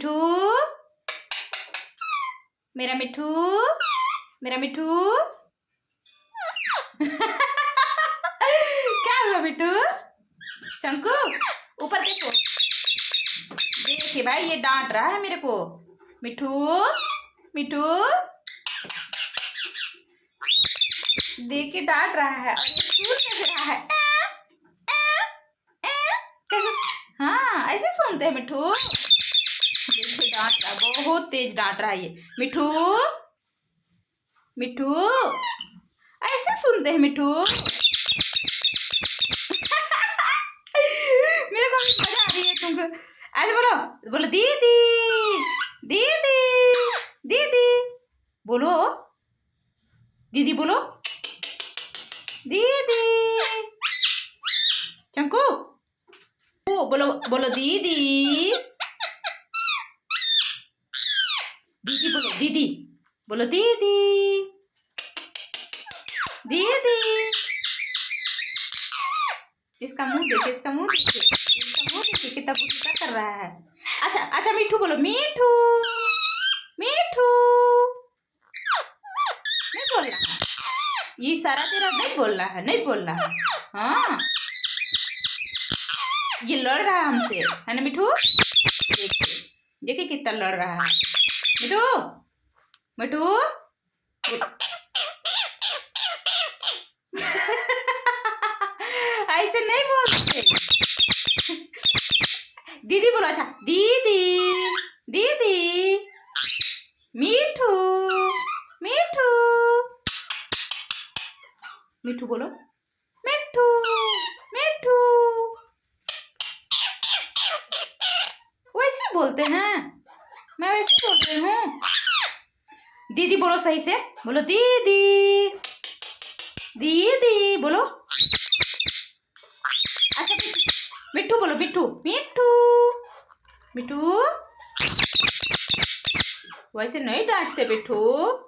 मिठू, मेरा मिठू, मेरा मिठू। क्या हुआ मिठू? चंकू ऊपर देखो, देखिए भाई ये डांट रहा है मेरे को। मिठू, मिठू देखिए डांट रहा है और ये सुन कैसे रहा है। कैसे? हाँ ऐसे सुनते हैं मिठू। देखिए डांट रहा है, बहुत तेज डांट रहा है ये। मिठू, मिठू ऐसे सुनते हैं मिठू। मेरे को भी मजा आ रही है तुमको। ऐसे बोलो, बोलो दीदी, दीदी, दीदी बोलो, दीदी बोलो, दीदी। चंकू बोलो, बोलो दीदी, दीदी बोलो, दीदी बोलो, दीदी, दीदी। इसका मुंह देखिए, इसका मुंह देखिए, इसका मुंह देखिए कितना गुस्सा कर रहा है। अच्छा अच्छा मिठू बोलो, मीठू, मीठू नहीं बोलना है, ये सारा तेरा नहीं बोलना है, नहीं बोलना है। हाँ ये लड़ रहा है हमसे, है ना मिठू? देखिए देखिए कितना लड़ रहा है मिठू, मिठू। ऐसे नहीं बोलते। दीदी बोलो, अच्छा दीदी, दीदी, मीठू, मीठू, मीठू बोलो, मिठू, मिठू। वैसे बोलते हैं, मैं वैसे बोल रही हूँ। दीदी बोलो सही से, बोलो दीदी, दीदी बोलो। अच्छा मिठू बोलो, मिठू, मिठू, मिठू। वैसे नहीं डांटते मिठू,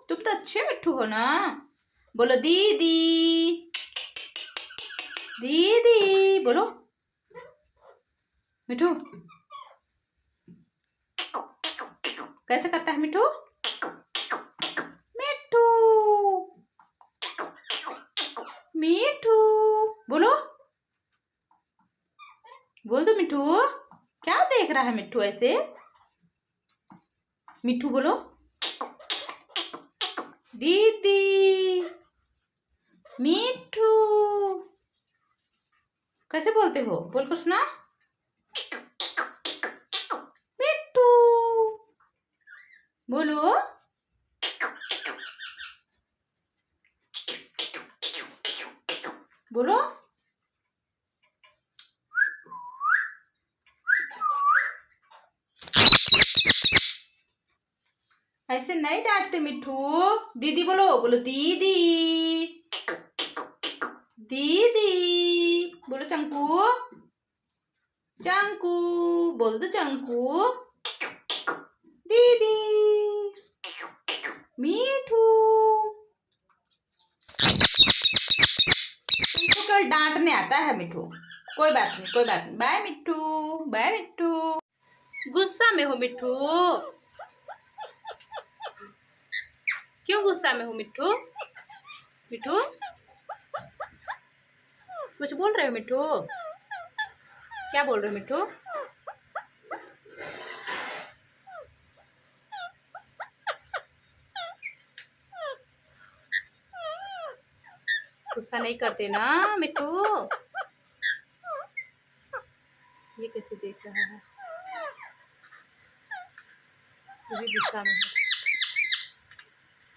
तुम तो अच्छे मिठू हो ना। बोलो दीदी, दीदी बोलो। मिठू कैसे करता है मिठू? मिठू, मिठू बोलो, बोल दो मिठू। क्या देख रहा है मिठू ऐसे? मिठू बोलो, दीदी, मिठू। कैसे बोलते हो? बोल कर सुना। मिठू बोलो, बोलो। ऐसे नहीं डांटते मिठू। दीदी बोलो, बोलो दीदी, दीदी बोलो। चंकू, चंकू बोल दो, चंकू, दीदी, मीठू। तुमको केवल डांटने आता है मिठू। कोई बात नहीं, कोई बात नहीं। बाय मिठू, बाय मिठू। गुस्सा में हो मिठू? क्यों गुस्सा में हो मिठू? मिठू कुछ बोल रहे हो मिठू? क्या बोल रहे हो मिठू? गुस्सा नहीं करते ना मिठू? ये कैसे देख रहा है? ये भी गुस्सा में है,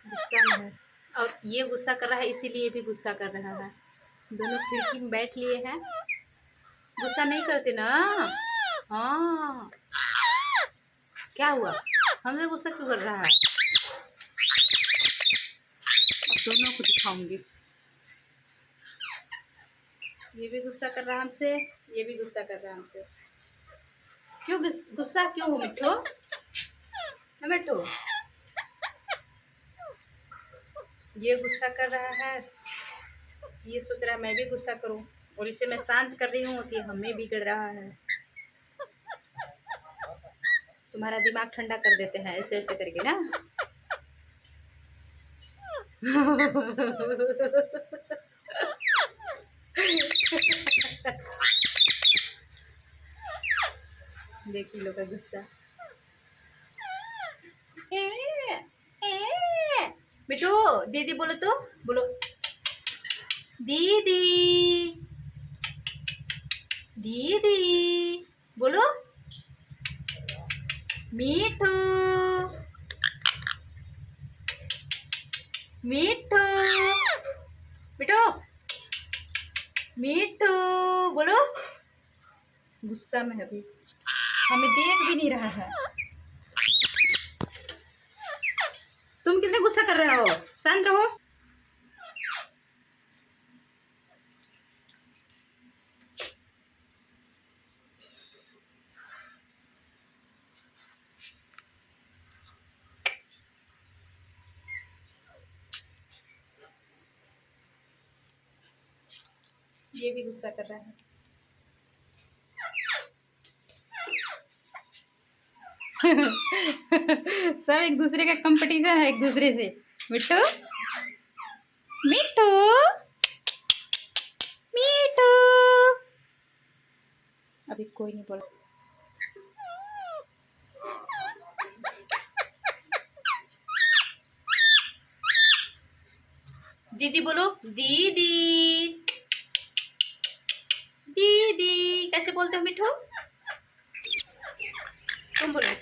गुस्सा में है। और ये गुस्सा कर रहा है, इसीलिए भी गुस्सा कर रहा है। दोनों खिड़की में बैठ लिए हैं। गुस्सा नहीं करते ना? हाँ क्या हुआ? हमसे गुस्सा क्यों कर रहा है? अब दोनों को दिखाऊंगी। ये भी गुस्सा कर रहा है हमसे, ये भी गुस्सा कर रहा है हमसे। क्यों गुस्सा क्यों हो मिठू? मिठू ये गुस्सा कर रहा है, ये सोच रहा है मैं भी गुस्सा करूं, और इसे मैं शांत कर रही हूँ तो ये हमें बिगड़ रहा है। तुम्हारा दिमाग ठंडा कर देते हैं ऐसे ऐसे करके ना। देखिए लोग का गुस्सा। बिट्टू दीदी बोलो तो, बोलो दीदी दीदी बोलो। मीठू मीठू बिट्टू मीठू बोलो। गुस्सा में है अभी, हमें देख भी नहीं रहा है। तुम कितने गुस्सा कर रहे हो, शांत रहो। ये भी गुस्सा कर रहा है। सब एक दूसरे का कंपटीशन है एक दूसरे से। मिट्टू मिट्टू मिट्टू अभी कोई नहीं बोला। दीदी बोलो, दीदी दीदी कैसे बोलते हो मिठू? तुम बोलो।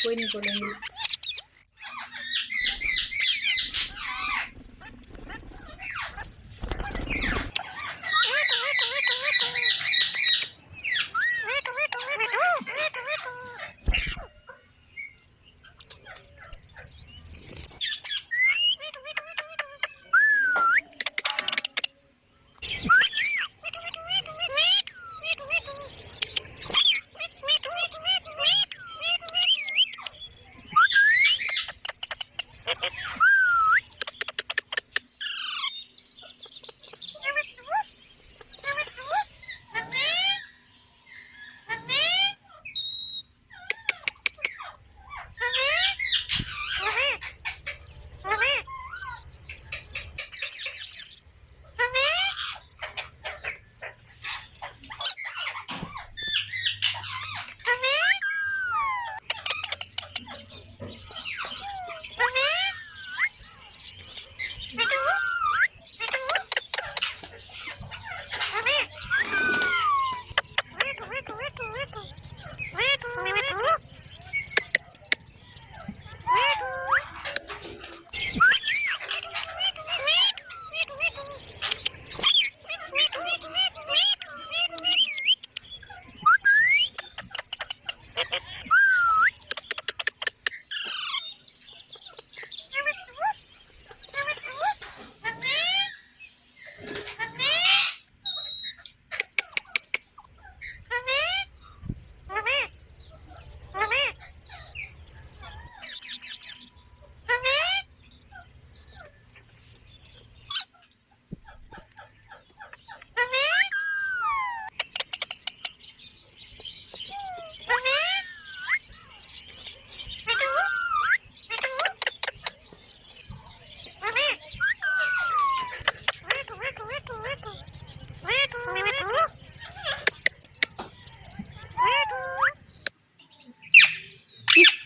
कोई नहीं बोलेंगे।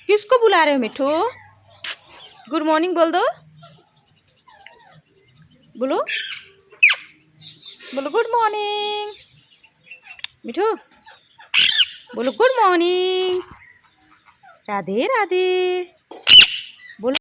किसको बुला रहे हो मिठू? गुड मॉर्निंग बोल दो, बोलो बोलो गुड मॉर्निंग। मिठू बोलो गुड मॉर्निंग। राधे राधे।